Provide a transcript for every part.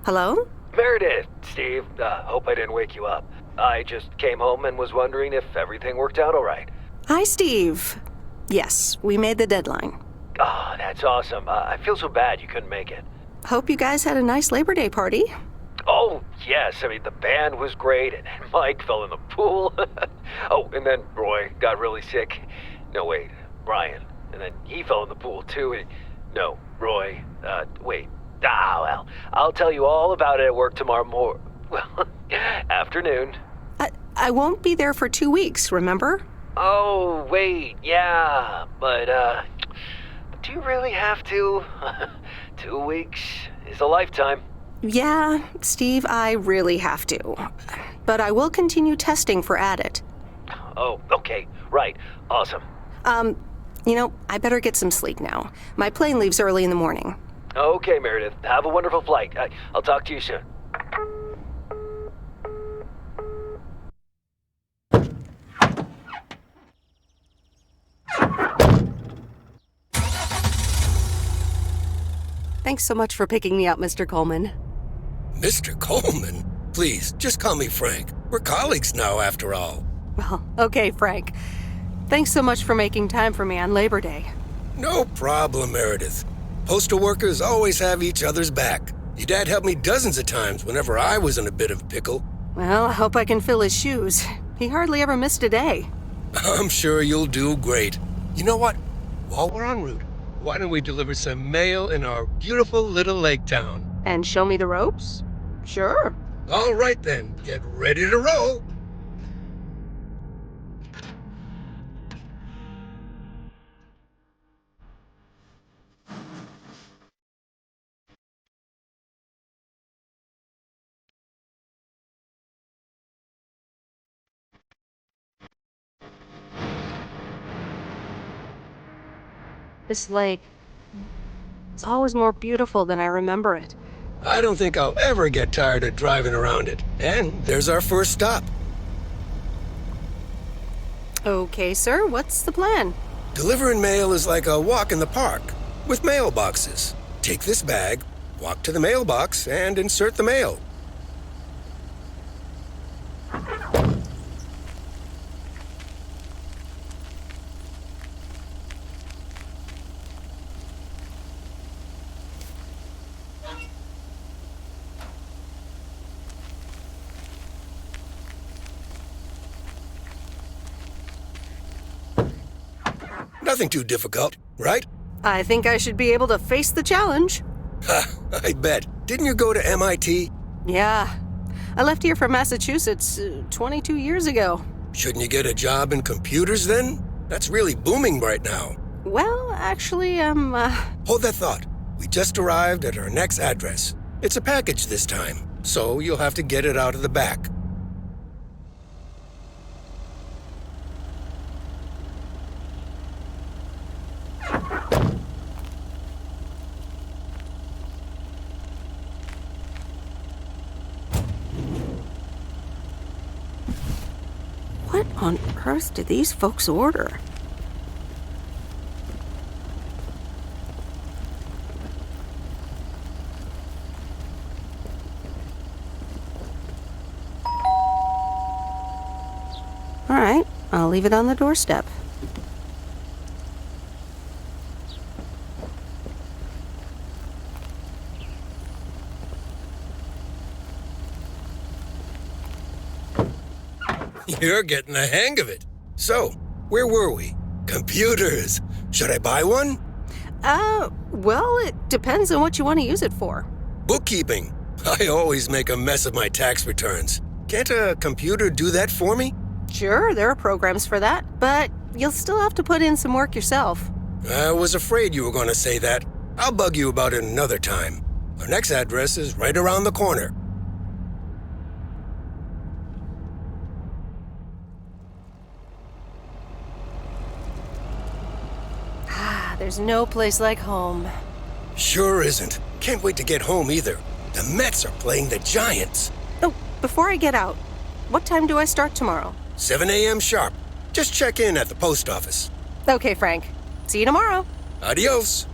Hello? Meredith, Steve, hope I didn't wake you up. I just came home and was wondering if everything worked out all right. Hi, Steve. Yes, we made the deadline. Oh, that's awesome. I feel so bad you couldn't make it. Hope you guys had a nice Labor Day party. Oh, yes. I mean, the band was great, and Mike fell in the pool. Oh, and then Roy got really sick. No, wait, Brian. And then he fell in the pool, too. No, Roy. Wait. Well, I'll tell you all about it at work tomorrow afternoon. I won't be there for 2 weeks, remember? Oh, wait, yeah, but, do you really have to? 2 weeks is a lifetime. Yeah, Steve, I really have to. But I will continue testing for Addit. Oh, okay, right, awesome. I better get some sleep now. My plane leaves early in the morning. Okay, Meredith, have a wonderful flight. I'll talk to you soon. Thanks so much for picking me up, Mr. Coleman. Mr. Coleman? Please, just call me Frank. We're colleagues now, after all. Well, okay, Frank. Thanks so much for making time for me on Labor Day. No problem, Meredith. Postal workers always have each other's back. Your dad helped me dozens of times whenever I was in a bit of a pickle. Well, I hope I can fill his shoes. He hardly ever missed a day. I'm sure you'll do great. You know what? While we're en route, why don't we deliver some mail in our beautiful little lake town? And show me the ropes? Sure. All right then, get ready to roll. This lake, it's always more beautiful than I remember it. I don't think I'll ever get tired of driving around it. And there's our first stop. Okay, sir, what's the plan? Delivering mail is like a walk in the park, with mailboxes. Take this bag, walk to the mailbox, and insert the mail. Nothing too difficult, right? I think I should be able to face the challenge. Ha, I bet. Didn't you go to MIT? Yeah. I left here from Massachusetts 22 years ago. Shouldn't you get a job in computers then? That's really booming right now. Well, actually, Hold that thought. We just arrived at our next address. It's a package this time, so you'll have to get it out of the back. What on earth did these folks order? All right, I'll leave it on the doorstep. You're getting the hang of it. So, where were we? Computers. Should I buy one? Well, it depends on what you want to use it for. Bookkeeping. I always make a mess of my tax returns. Can't a computer do that for me? Sure, there are programs for that, but you'll still have to put in some work yourself. I was afraid you were going to say that. I'll bug you about it another time. Our next address is right around the corner. There's no place like home. Sure isn't. Can't wait to get home either. The Mets are playing the Giants. Oh, before I get out, what time do I start tomorrow? 7 a.m. sharp. Just check in at the post office. Okay, Frank. See you tomorrow. Adios.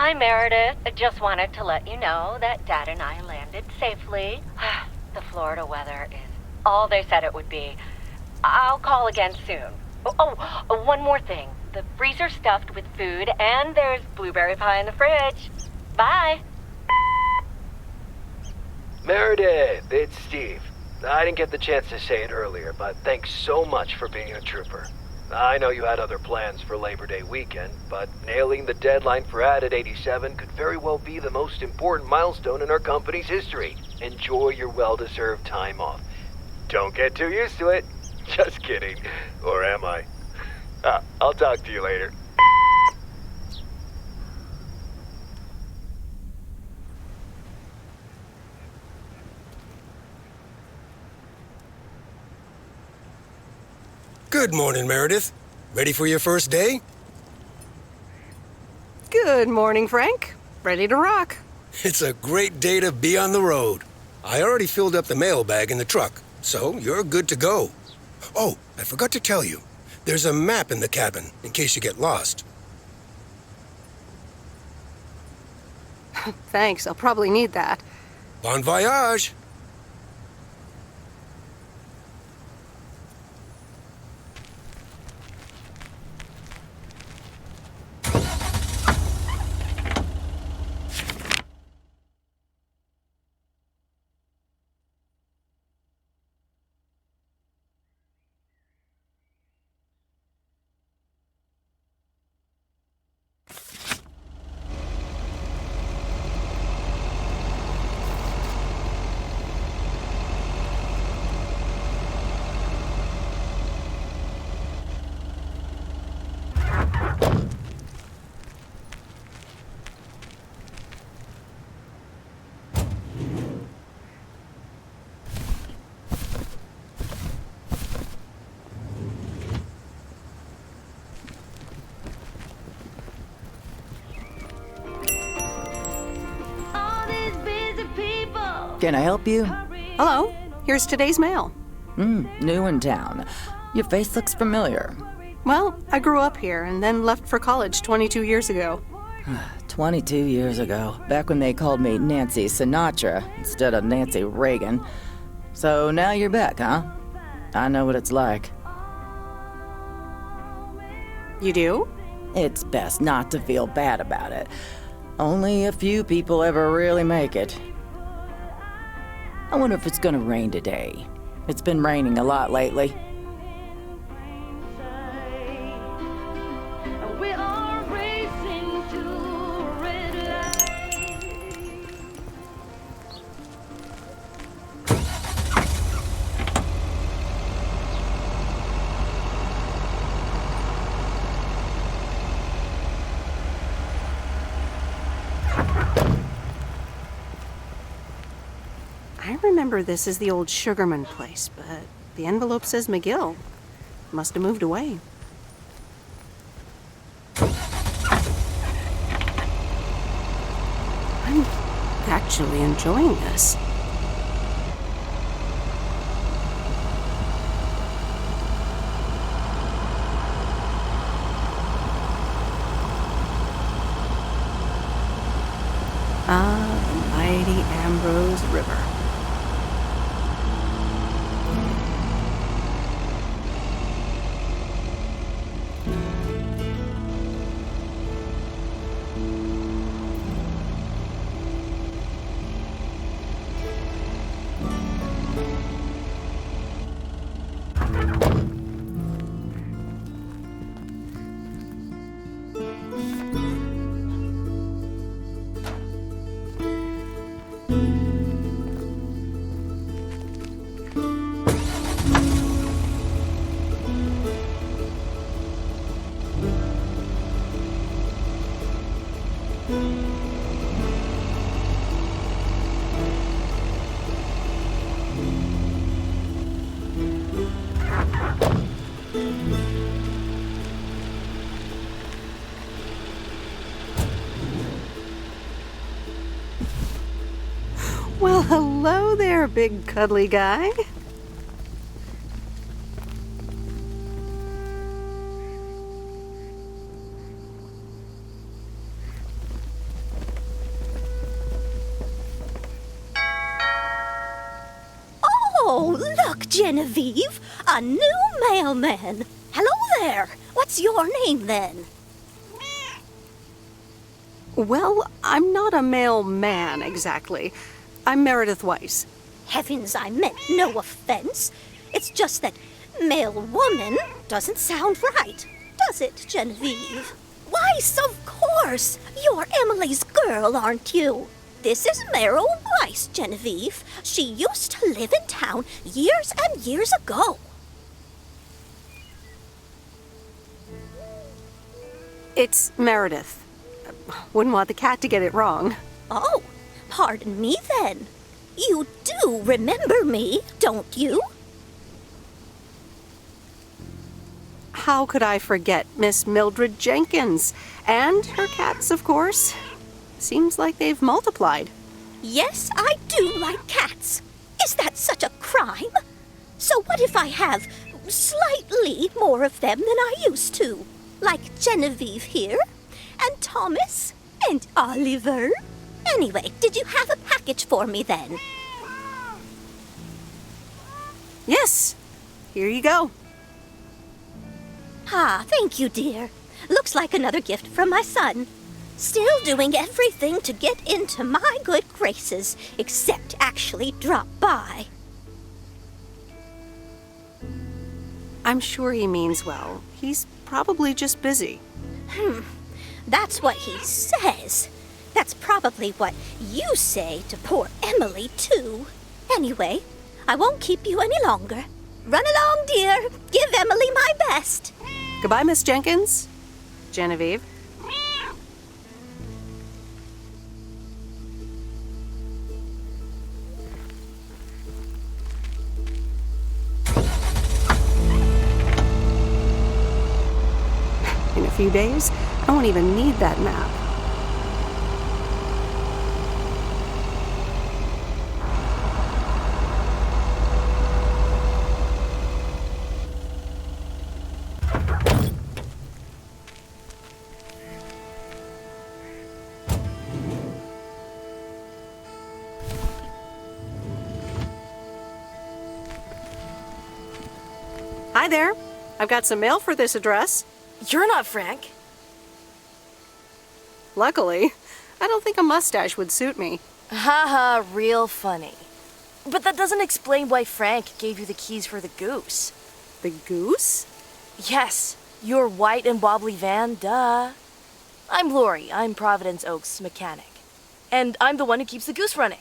Hi, Meredith. I just wanted to let you know that Dad and I landed safely. The Florida weather is all they said it would be. I'll call again soon. One more thing. The freezer's stuffed with food, and there's blueberry pie in the fridge. Bye. Meredith, it's Steve. I didn't get the chance to say it earlier, but thanks so much for being a trooper. I know you had other plans for Labor Day weekend, but nailing the deadline for Added 87 could very well be the most important milestone in our company's history. Enjoy your well-deserved time off. Don't get too used to it. Just kidding. Or am I? I'll talk to you later. Good morning, Meredith. Ready for your first day? Good morning, Frank. Ready to rock. It's a great day to be on the road. I already filled up the mailbag in the truck, so you're good to go. Oh, I forgot to tell you. There's a map in the cabin, in case you get lost. Thanks, I'll probably need that. Bon voyage! Can I help you? Hello, here's today's mail. New in town. Your face looks familiar. Well, I grew up here and then left for college 22 years ago. 22 years ago, back when they called me Nancy Sinatra instead of Nancy Reagan. So now you're back, huh? I know what it's like. You do? It's best not to feel bad about it. Only a few people ever really make it. I wonder if it's gonna rain today. It's been raining a lot lately. I remember this as the old Sugarman place, but the envelope says McGill. Must have moved away. I'm actually enjoying this. The mighty Ambrose River. Well, hello there, big cuddly guy. look, Genevieve! A new mailman! Hello there! What's your name, then? Well, I'm not a mailman, exactly. I'm Meredith Weiss. Heavens, I meant no offense. It's just that male woman doesn't sound right, does it, Genevieve? Weiss, of course! You're Emily's girl, aren't you? This is Meryl Weiss, Genevieve. She used to live in town years and years ago. It's Meredith. Wouldn't want the cat to get it wrong. Oh, pardon me then. You do remember me, don't you? How could I forget Miss Mildred Jenkins? And her cats, of course. Seems like they've multiplied. Yes, I do like cats. Is that such a crime? So what if I have slightly more of them than I used to? Like Genevieve here, and Thomas, and Oliver. Anyway, did you have a package for me then? Yes. Here you go. Ah, thank you, dear. Looks like another gift from my son. Still doing everything to get into my good graces, except actually drop by. I'm sure he means well. He's probably just busy. That's what he says. That's probably what you say to poor Emily, too. Anyway, I won't keep you any longer. Run along, dear. Give Emily my best. Goodbye, Miss Jenkins. Genevieve. In a few days, I won't even need that map. Hi there. I've got some mail for this address. You're not Frank. Luckily, I don't think a mustache would suit me. Haha, real funny. But that doesn't explain why Frank gave you the keys for the goose. The goose? Yes, your white and wobbly van, duh. I'm Lori, I'm Providence Oaks' mechanic. And I'm the one who keeps the goose running.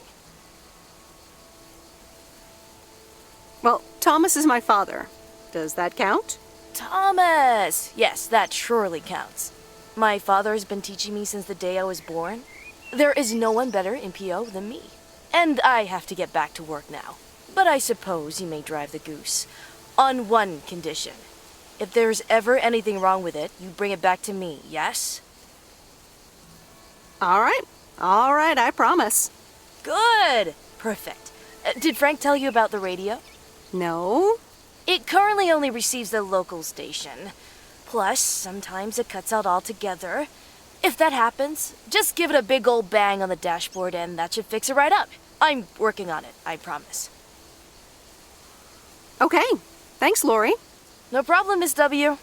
Well, Thomas is my father. Does that count? Thomas! Yes, that surely counts. My father has been teaching me since the day I was born. There is no one better in PO than me. And I have to get back to work now. But I suppose you may drive the goose. On one condition. If there's ever anything wrong with it, you bring it back to me, yes? All right, I promise. Good! Perfect. Did Frank tell you about the radio? No? It currently only receives the local station. Plus, sometimes it cuts out altogether. If that happens, just give it a big old bang on the dashboard and that should fix it right up. I'm working on it, I promise. Okay, thanks, Lori. No problem, Miss W.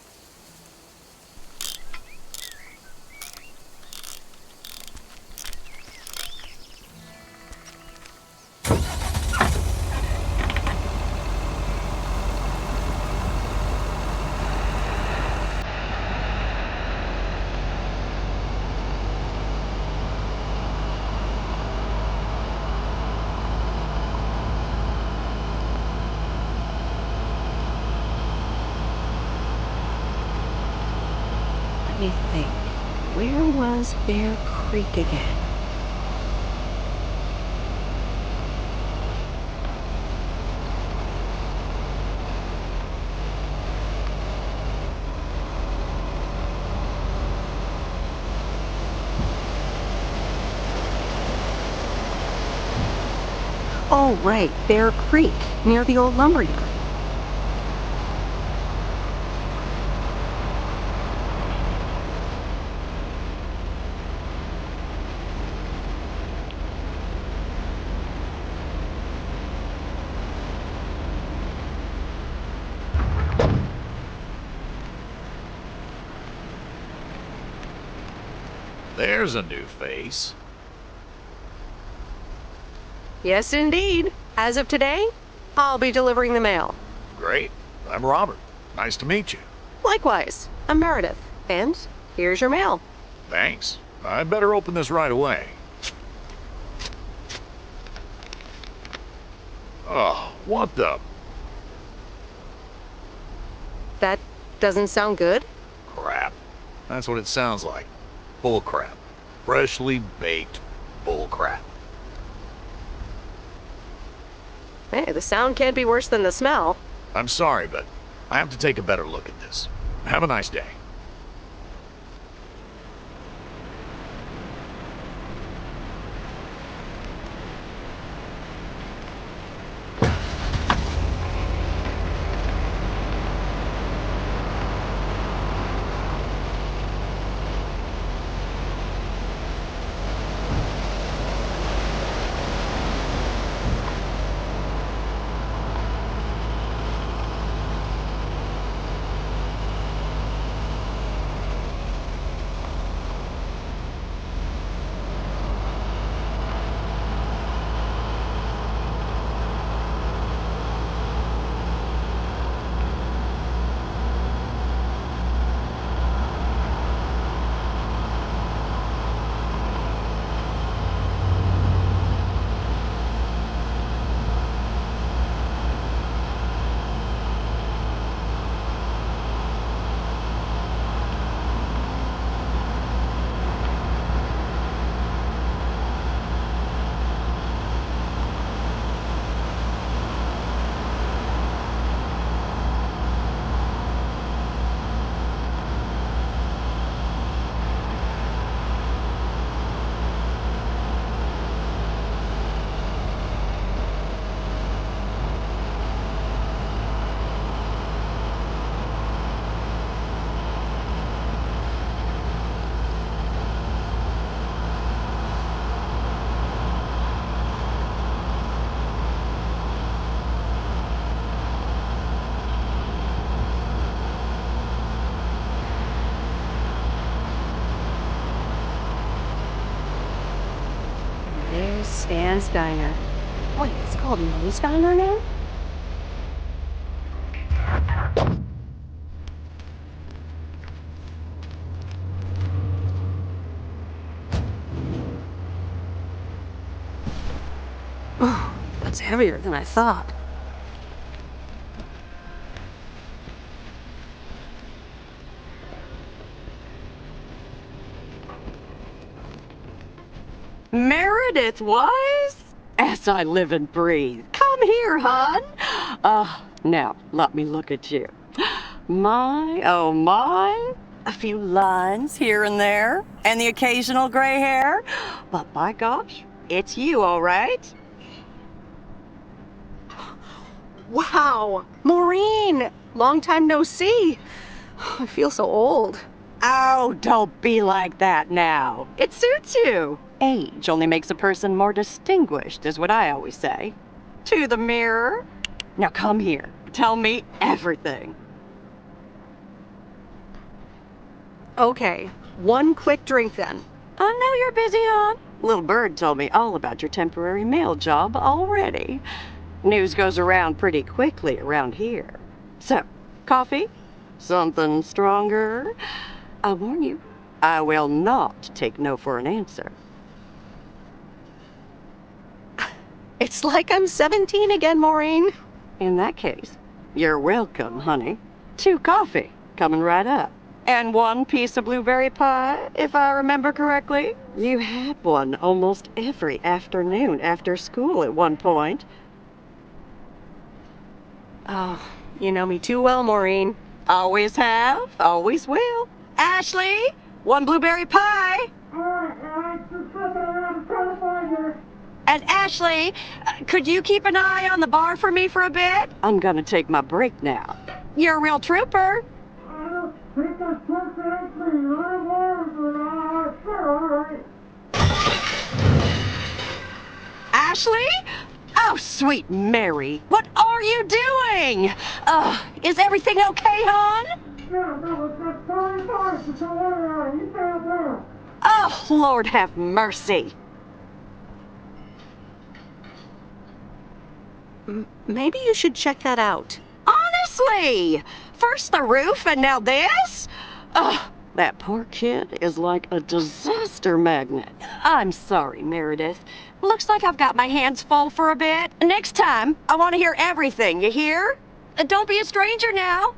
Let me think. Where was Bear Creek again? Oh, right, Bear Creek, near the old lumberyard. There's a new face. Yes, indeed. As of today, I'll be delivering the mail. Great. I'm Robert. Nice to meet you. Likewise, I'm Meredith. And here's your mail. Thanks. I'd better open this right away. Oh, what the? That doesn't sound good. Crap. That's what it sounds like. Bull crap. Freshly baked bull crap. Hey, the sound can't be worse than the smell. I'm sorry, but I have to take a better look at this. Have a nice day. There's Stan's Diner. Wait, it's called Mo's Diner now? Oh, that's heavier than I thought. Meredith Wise? As I live and breathe. Come here, hon. Now, let me look at you. My, oh my. A few lines here and there, and the occasional gray hair. But by gosh, it's you, all right? Wow! Maureen! Long time no see. I feel so old. Oh, don't be like that now. It suits you. Age only makes a person more distinguished, is what I always say. To the mirror. Now come here. Tell me everything. Okay, one quick drink then. I know you're busy, hon. Little Bird told me all about your temporary mail job already. News goes around pretty quickly around here. So, coffee? Something stronger? I warn you, I will not take no for an answer. It's like I'm 17 again, Maureen. In that case, you're welcome, honey. 2 coffee, coming right up. And 1 piece of blueberry pie, if I remember correctly. You had one almost every afternoon after school at one point. Oh, you know me too well, Maureen. Always have, always will. Ashley, 1 blueberry pie. And Ashley, could you keep an eye on the bar for me for a bit? I'm gonna take my break now. You're a real trooper. Ashley? Oh, sweet Mary, what are you doing? Is everything okay, hon? Oh, Lord have mercy. Maybe you should check that out. Honestly, first the roof and now this? Ugh, that poor kid is like a disaster magnet. I'm sorry, Meredith. Looks like I've got my hands full for a bit. Next time, I want to hear everything, you hear? Don't be a stranger now.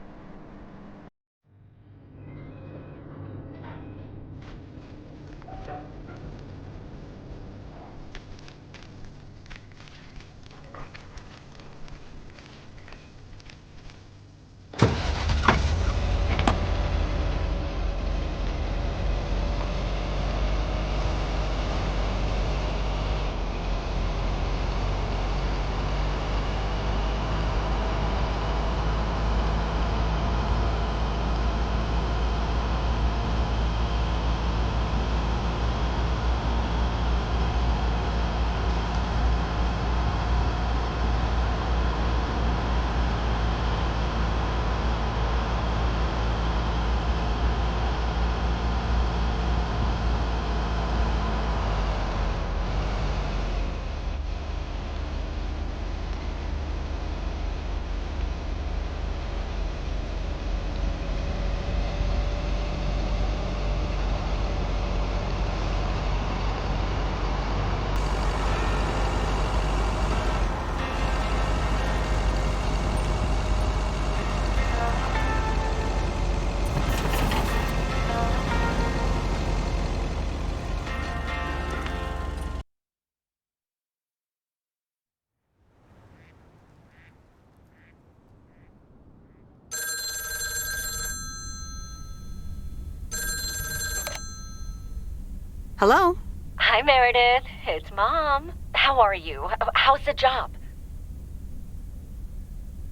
Hello? Hi, Meredith. It's Mom. How are you? How's the job?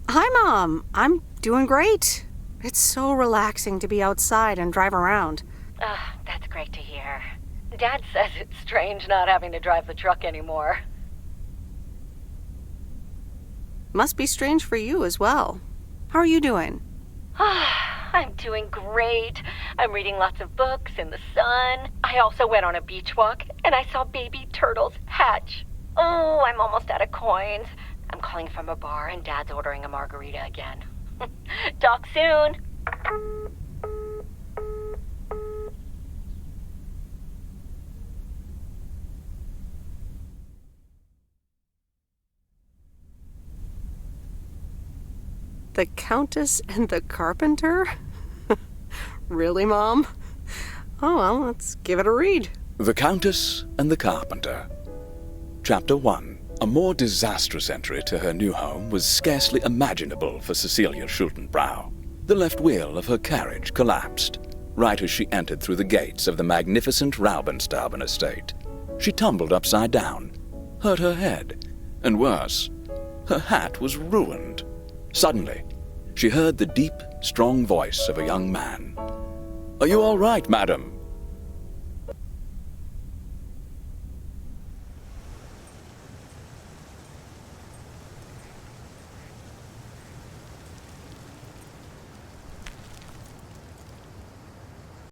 Hi, Mom. I'm doing great. It's so relaxing to be outside and drive around. That's great to hear. Dad says it's strange not having to drive the truck anymore. Must be strange for you as well. How are you doing? I'm doing great. I'm reading lots of books in the sun. I also went on a beach walk, and I saw baby turtles hatch. Oh, I'm almost out of coins. I'm calling from a bar, and Dad's ordering a margarita again. Talk soon. The Countess and the Carpenter? Really, Mom? Oh, well, let's give it a read. The Countess and the Carpenter. Chapter 1. A more disastrous entry to her new home was scarcely imaginable for Cecilia Schultenbrow. The left wheel of her carriage collapsed, right as she entered through the gates of the magnificent Raubenstaben estate. She tumbled upside down, hurt her head, and worse, her hat was ruined. Suddenly, she heard the deep, strong voice of a young man. "Are you all right, madam?"